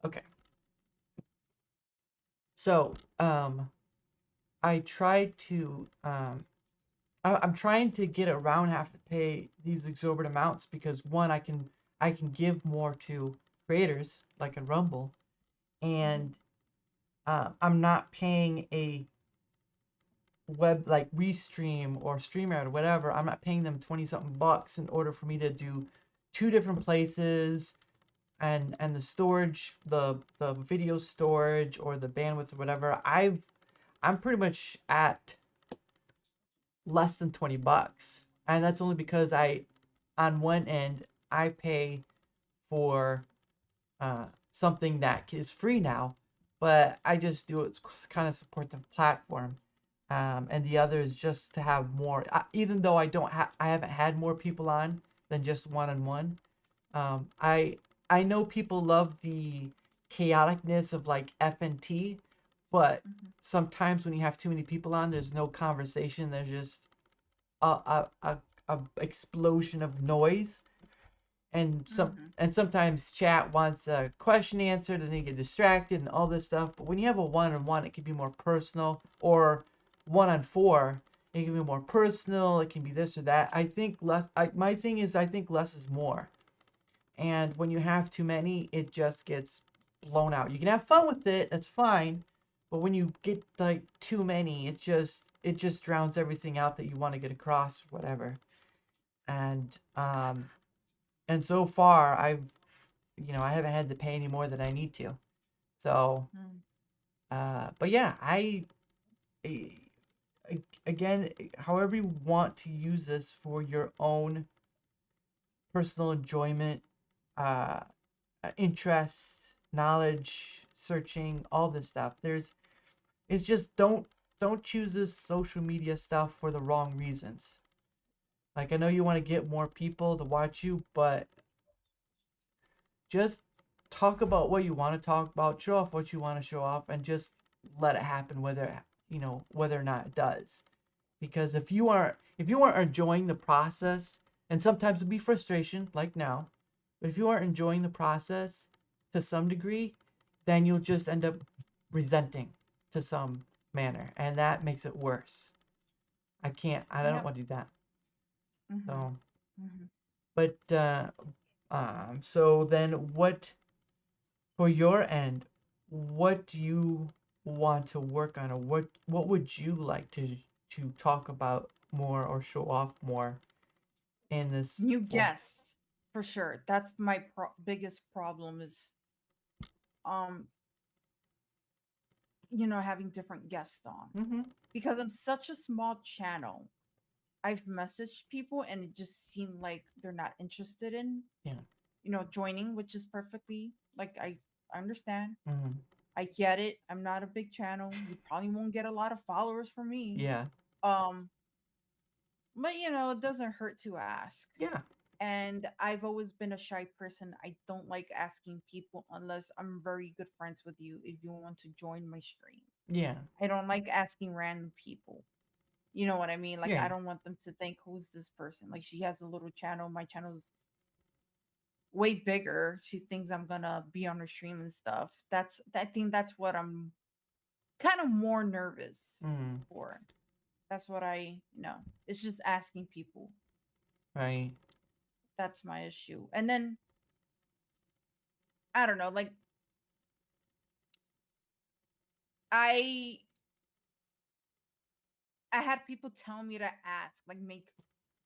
A: Okay. So I tried to I'm trying to get around have to pay these exorbitant amounts because one I can give more to creators like a Rumble,
B: Mm-hmm.
A: and I'm not paying a web like Restream or StreamYard or whatever. I'm not paying them 20 something bucks in order for me to do two different places and the storage, the video storage or the bandwidth or whatever. I'm pretty much at less than 20 bucks. And that's only because on one end, I pay for something that is free now, but I just do it to kind of support the platform. And the other is just to have more, even though I haven't had more people on than just one on one. I know people love the chaoticness of like FNT, but
B: Mhm.
A: sometimes when you have too many people on, there's no conversation. There's just a a explosion of noise, and
B: Mhm.
A: sometimes chat wants a question answered, and they get distracted and all this stuff. But when you have a one-on-one, it can be more personal, or one on four, it can be more personal. It can be this or that. I think less. My thing is, I think less is more. And when you have too many, it just gets blown out. You can have fun with it, that's fine, but when you get like too many, it just drowns everything out that you want to get across, whatever. And so far, I haven't had to pay any more than I need to. So,
B: Mhm.
A: but yeah, I- again, however you want to use this for your own personal enjoyment, uh, interests, knowledge, searching, all this stuff. It's just don't choose this social media stuff for the wrong reasons. Like I know you want to get more people to watch you, but just talk about what you want to talk about, show off what you want to show off, and just let it happen whether or not it does. Because if you aren't enjoying the process, and sometimes it'll be frustration, like now, but if you aren't enjoying the process to some degree, then you'll just end up resenting to some manner, and that makes it worse. I don't
B: Yep.
A: want to do that.
B: Mhm.
A: So,
B: Mhm.
A: but so then what for your end, what do you want to work on, or what would you like to talk about more or show off more in this
B: New
A: form?
B: guests for sure. That's my biggest problem is um having different guests on
A: Mm-hmm.
B: because I'm such a small channel. I've messaged people and it just seemed like they're not interested in
A: Yeah.
B: joining, which is perfectly like I understand.
A: Mm-hmm.
B: I get it. I'm not a big channel. You probably won't get a lot of followers from me.
A: Yeah.
B: Um, but it doesn't hurt to ask.
A: Yeah.
B: And I've always been a shy person. I don't like asking people unless I'm very good friends with you if you want to join my stream.
A: Yeah.
B: I don't like asking random people. You know what I mean? Like
A: Yeah.
B: I don't want them to think who's this person? Like she has a little channel. My channel's way bigger. She thinks I'm gonna be on her stream and stuff. I think that's what I'm kind of more nervous
A: Mm.
B: for. That's what I know. It's just asking people.
A: Right.
B: That's my issue. And then I don't know, like I I had people tell me to ask, like make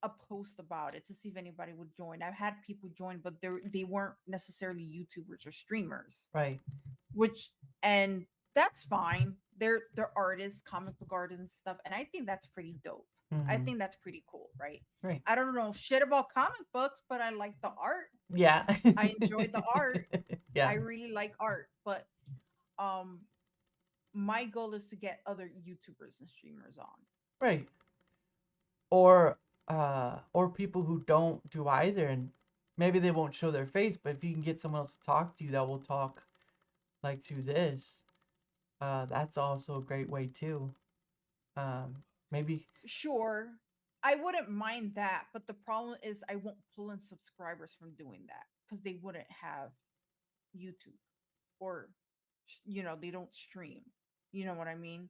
B: a post about it to see if anybody would join. I've had people join, but they weren't necessarily YouTubers or streamers,
A: Right.
B: which and that's fine. They're artists, comic book artists and stuff, and I think that's pretty dope. I
A: Mm-hmm.
B: think that's pretty cool, right?
A: Right.
B: I don't know shit about comic books, but I like the art.
A: Yeah.
B: I enjoyed the art. I
A: Yeah.
B: really like art, but um my goal is to get other YouTubers and streamers on.
A: Right. Or people who don't do either, and maybe they won't show their face, but if you can get someone else to talk to you that will talk like through this, that's also a great way too. Um, maybe.
B: Sure, I wouldn't mind that, but the problem is I won't pull in subscribers from doing that because they wouldn't have YouTube or they don't stream. You know what I mean?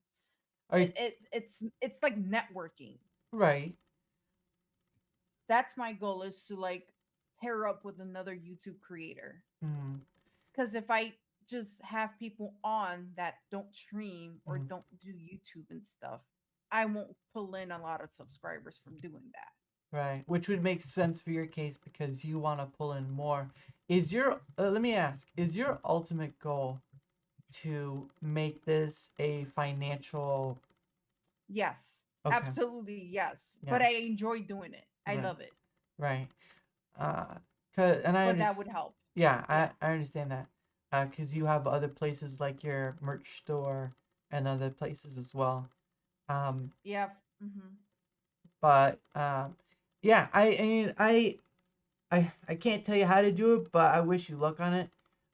A: Are you,
B: It's like networking.
A: right.
B: That's my goal is to like pair up with another YouTube creator.
A: Mm,
B: Because if I just have people on that don't stream or
A: mm,
B: don't do YouTube and stuff, I won't pull in a lot of subscribers from doing that.
A: right. Which would make sense for your case because you want to pull in more. Let me ask, is your ultimate goal to make this a financial?
B: Yes,
A: Okay.
B: absolutely yes. But
A: Yeah.
B: I enjoy doing it. I
A: Right.
B: love it.
A: Right. Uh, and I
B: But that
A: understand.
B: would help.
A: Yeah, I
B: Yeah.
A: I understand that. Because you have other places like your merch store and other places as well. Um,
B: Yeah. Hmm.
A: but yeah, I mean, I can't tell you how to do it, but I wish you luck on it.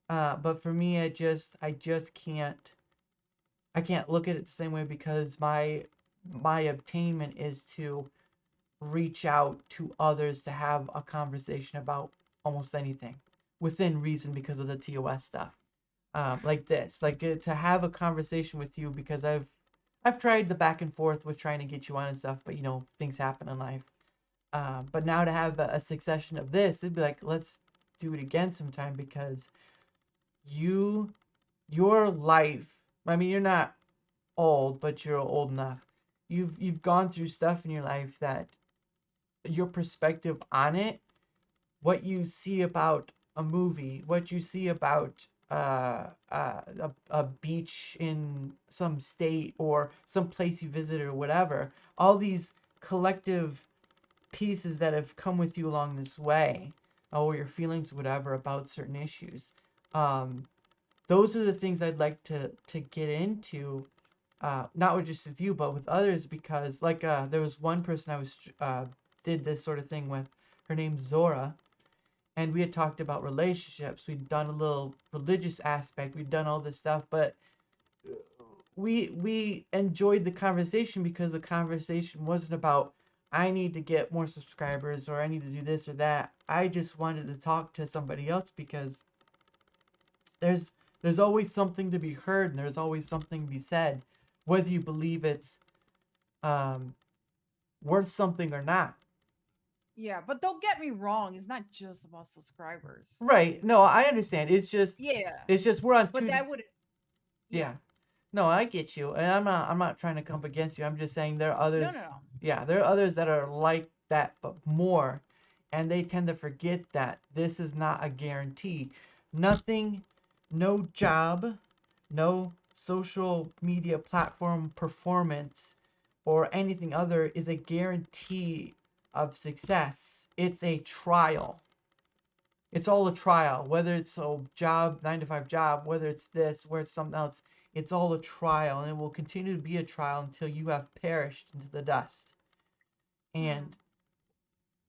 A: But for me, I just can't look at it the same way because my obtainment is to reach out to others to have a conversation about almost anything within reason because of the TOS stuff. Like this, like to have a conversation with you because I've tried the back and forth with trying to get you on and stuff, but things happen in life. But now to have a succession of this, it'd be like let's do it again sometime because you your life. I mean, you're not old, but you're old enough. You've gone through stuff in your life that your perspective on it, what you see about a movie, what you see about a beach in some state or some place you visited or whatever, all these collective pieces that have come with you along this way, or your feelings, whatever, about certain issues. Um, those are the things I'd like to get into, not with just with you, but with others, because like there was one person I was did this sort of thing with. Her name's Zora, and we had talked about relationships. We'd done a little religious aspect. We'd done all this stuff, but we enjoyed the conversation because the conversation wasn't about I need to get more subscribers or I need to do this or that. I just wanted to talk to somebody else because there's there's always something to be heard and there's always something to be said, whether you believe it's um, worth something or not.
C: Yeah, but don't get me wrong, it's not just about subscribers.
A: Right? No, I understand.
C: Yeah,
A: It's just we're on
C: but
A: two.
C: that would yeah.
A: Yeah. No, I get you, and I'm not trying to come up against you. I'm just saying there are
C: No, no,
A: others.
C: no.
A: Yeah, there are others that are like that, but more, and they tend to forget that this is not a guarantee. Nothing, no job, no social media platform performance, or anything other is a guarantee of success. It's a trial. It's all a trial, whether it's a job, 9 to 5 job, whether it's this, where it's something else. It's all a trial, and it will continue to be a trial until you have perished into the dust.
C: Hmm.
A: And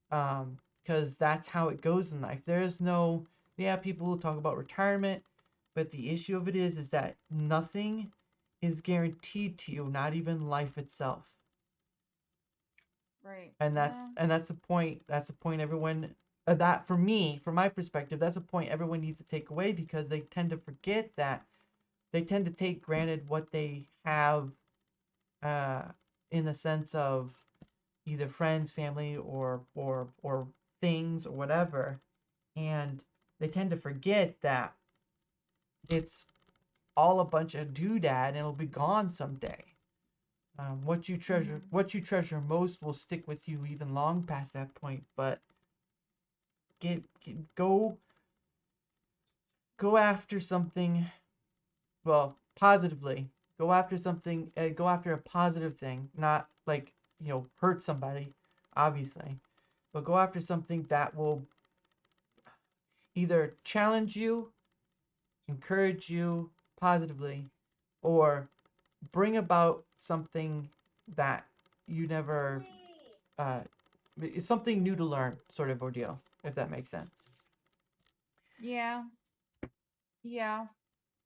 A: because that's how it goes in life. There's no, yeah, people will talk about retirement, but the issue of it is that nothing is guaranteed to you, not even life itself.
C: Right.
A: And
C: Yeah.
A: that's the point. That's the point everyone that for me, from my perspective, that's a point everyone needs to take away because they tend to forget that they tend to take granted what they have uh, in the sense of either friends, family, or things or whatever, and they tend to forget that it's all a bunch of doodad and it'll be gone someday.
C: Hmm.
A: What you treasure most will stick with you even long past that point. But go after something. Well, positively. Go after a positive thing, not like hurt somebody, obviously, but go after something that will either challenge you, encourage you positively, or bring about something that you never uh, something new to learn, sort of ordeal, if that makes sense.
C: Yeah. Yeah.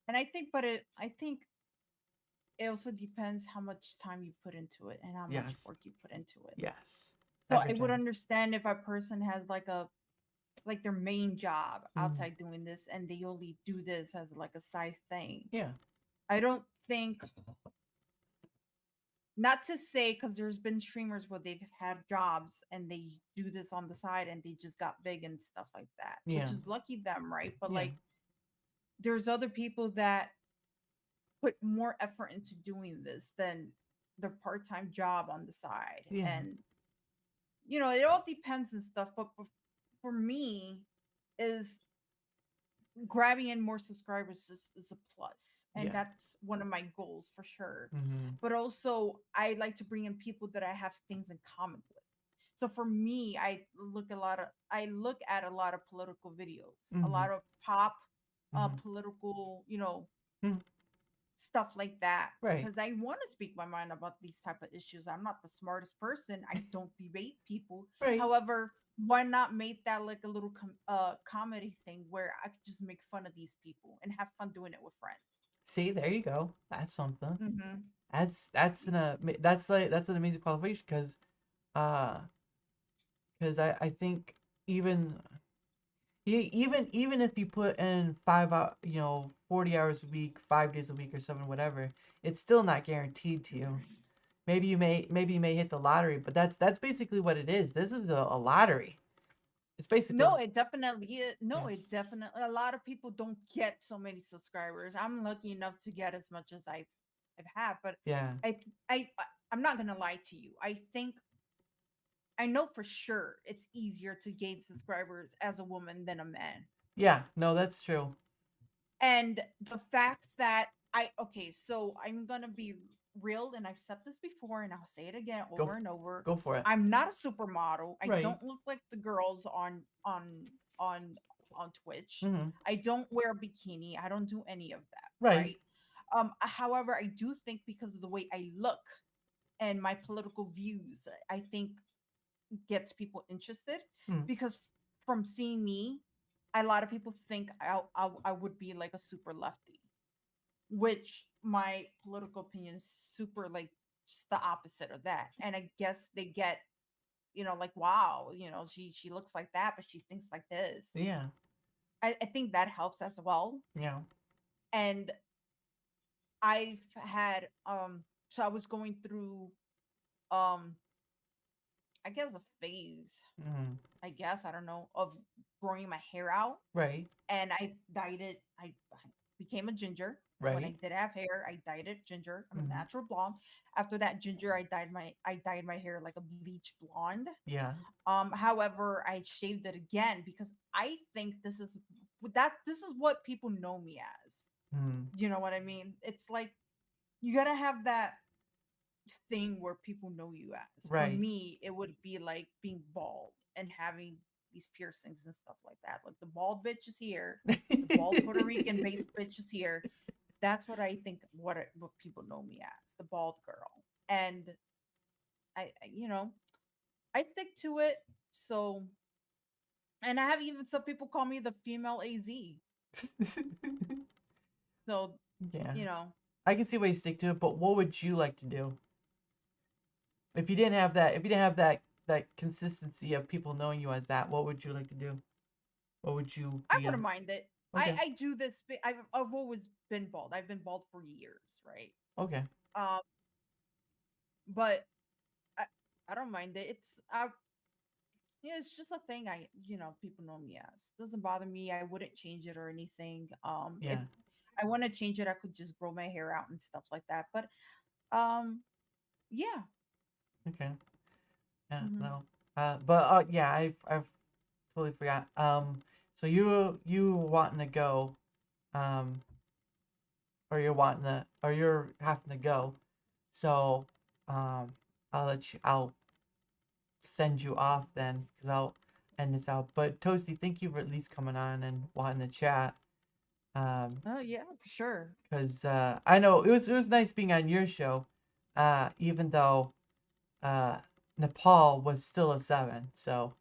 C: And I think it also depends how much time you put into it and how much
A: Yes,
C: work you put into it.
A: yes,
C: So I would
A: everything.
C: understand if a person has like their main job
A: Mm,
C: outside doing this and they only do this as like a side thing.
A: yeah,
C: I don't think, not to say, because there's been streamers where they've had jobs and they do this on the side and they just got big and stuff like that, which
A: yeah,
C: is lucky them, right? But
A: yeah,
C: like there's other people that put more effort into doing this than their part-time job on the side.
A: yeah,
C: And it all depends and stuff, but for me is grabbing in more subscribers is a plus, and
A: yeah.
C: that's one of my goals for sure.
A: Mm-hmm.
C: But also I like to bring in people that I have things in common with. So for me, I look at a lot of political videos, a
A: Mm-hmm.
C: lot of pop
A: Mm-hmm.
C: political,
A: Mm-hmm.
C: stuff like that,
A: Right.
C: because I want to speak my mind about these type of issues. I'm not the smartest person, I don't debate people.
A: Right.
C: However, why not make that like a little comedy thing where I could just make fun of these people and have fun doing it with friends.
A: See, there you go. That's something.
C: Mm-hmm.
A: That's an amazing qualification uh because I think even even if you put in 5 hour 40 hours a week, 5 days a week or something, whatever, it's still not guaranteed to you. Maybe you may hit the lottery, but that's basically what it is. This is a lottery. It's basically
C: No, it definitely is. No,
A: yeah.
C: it definitely. A lot of people don't get so many subscribers. I'm lucky enough to get as much as I've had, but
A: Yeah.
C: I I I'm not gonna lie to you. I think I know for sure it's easier to gain subscribers as a woman than a man.
A: Yeah, no, that's true.
C: And the fact that okay, so I'm gonna be real, and I've said this before, and I'll say it again over
A: Go
C: and over.
A: go for it.
C: I'm not a supermodel. I
A: Right.
C: don't look like the girls on on Twitch.
A: Mhm.
C: I don't wear a bikini. I don't do any of that,
A: Right.
C: right? However, I do think because of the way I look and my political views, I think gets people interested
A: Mm.
C: because from seeing me, a lot of people think I would be like a super lefty, which my political opinion is super like just the opposite of that. And I guess they get, like, wow, she looks like that, but she thinks like this.
A: Yeah.
C: I think that helps as well.
A: Yeah.
C: And I've had so I was going through um I guess a phase,
A: Mhm.
C: I guess, I don't know, of growing my hair out,
A: Right.
C: and I dyed it. I became a ginger. When I
A: Right.
C: did have hair, I dyed it ginger. I'm a
A: Mhm.
C: natural blonde. After that ginger, I dyed my hair like a bleach blonde.
A: Yeah.
C: However, I shaved it again because I think this is what people know me as.
A: Mhm.
C: You know what I mean? It's like you gotta have that thing where people know you as. For
A: Right.
C: me, it would be like being bald and having these piercings and stuff like that. Like the bald bitch is here, the bald Puerto Rican based bitch is here. That's what I think. What people know me as, the bald girl, and I stick to it. So, and I have even some people call me the female AZ. So,
A: Yeah.
C: you know,
A: I can see why you stick to it, but what would you like to do if you didn't have that? If you didn't have that consistency of people knowing you as that, what would you like to do? What would you
C: I
A: be
C: wouldn't mind it.
A: Okay.
C: I do this. I've always been bald. I've been bald for years, right?
A: Okay.
C: Um, but I, I don't mind it. Yeah, it's just a thing. People know me as. Doesn't bother me. I wouldn't change it or anything. If
A: Yeah.
C: I want to change it, I could just grow my hair out and stuff like that. But um, yeah.
A: Okay. Yeah.
C: Hmm.
A: No. But yeah, I've totally forgot. So you wanting to go, um, or you're having to go. So, um, I'll send you off then, because I'll end this out. But Toasty, thank you for at least coming on and wanting to chat.
C: Oh yeah, for sure.
A: Because I know it was nice being on your show, even though uh Nepal was still a 7. So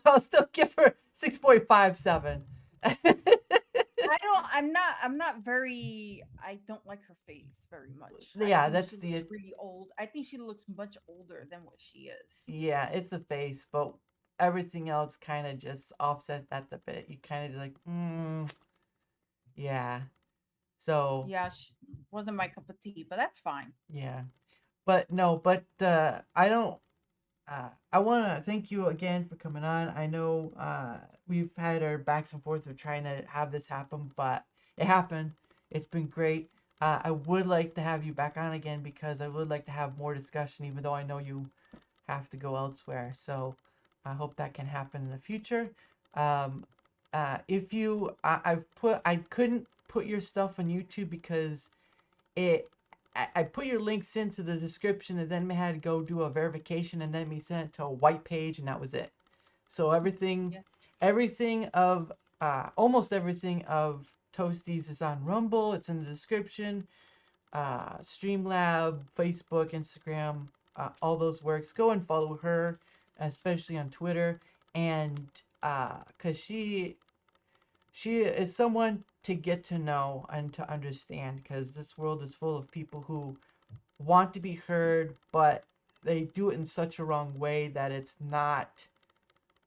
A: I'll still give her 6.57.
C: I don't. I'm not very. I don't like her face very much. I
A: Yeah,
C: think
A: that's
C: she looks
A: the
C: pretty old. I think she looks much older than what she is.
A: yeah, it's the face, but everything else kind of just offsets that a bit. You kind of just like, yeah. So
C: Yeah, she wasn't my cup of tea, but that's fine.
A: yeah, but no, but I don't. I want to thank you again for coming on. I know we've had our backs and forth of trying to have this happen, but it happened. It's been great. I would like to have you back on again because I would like to have more discussion, even though I know you have to go elsewhere. So I hope that can happen in the future. Um, if you, I couldn't put your stuff on YouTube because it I put your links into the description and then we had to go do a verification and then we sent it to a white page and that was it. So everything
C: Yeah.
A: everything of almost everything of Toasties is on Rumble. It's in the description. Streamlab, Facebook, Instagram, all those works. Go and follow her, especially on Twitter. and because she is someone to get to know and to understand, because this world is full of people who want to be heard, but they do it in such a wrong way that it's not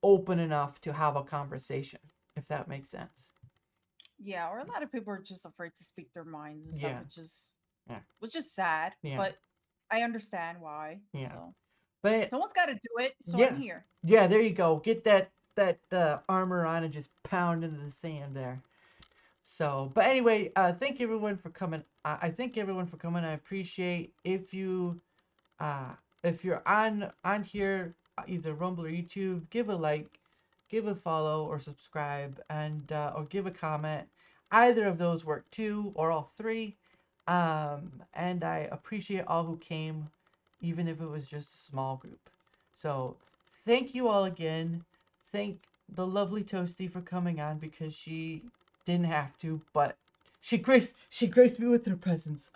A: open enough to have a conversation, if that makes sense.
C: Yeah, or a lot of people are just afraid to speak their minds and stuff,
A: Yeah, yeah,
C: which is sad,
A: yeah,
C: but I understand why.
A: yeah.
C: So
A: But
C: someone's got to do it, so I'm
A: yeah,
C: here.
A: yeah, there you go. Get that armor on and just pound into the sand there. So, but anyway, thank everyone for coming. I thank everyone for coming. I appreciate uh, if you're on here, either Rumble or YouTube, give a like, give a follow or subscribe, and or give a comment. Either of those work too, or all three. And I appreciate all who came, even if it was just a small group. So thank you all again. Thank the lovely Toasty for coming on, because she didn't have to, but she graced me with her presence.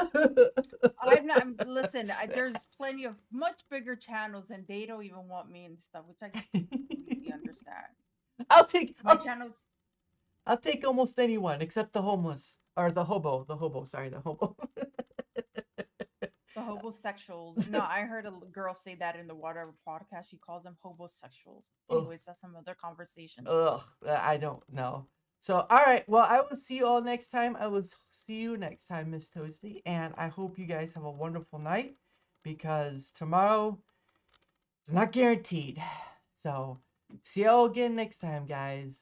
C: I'm not. Listen, there's plenty of much bigger channels, and they don't even want me and stuff, which I completely understand.
A: I'll take
C: My
A: I'll,
C: channel's
A: I'll take almost anyone except the homeless or the hobo. The hobo, sorry, the hobo.
C: the hobosexuals. No, I heard a girl say that in the Whatever podcast. She calls them hobosexuals.
A: Ugh,
C: Anyways, that's some other conversation.
A: ugh, I don't know. So, all right. Well, I will see you all next time. I will see you next time, Miss Toasty, and I hope you guys have a wonderful night, because tomorrow is not guaranteed. So, see you all again next time, guys.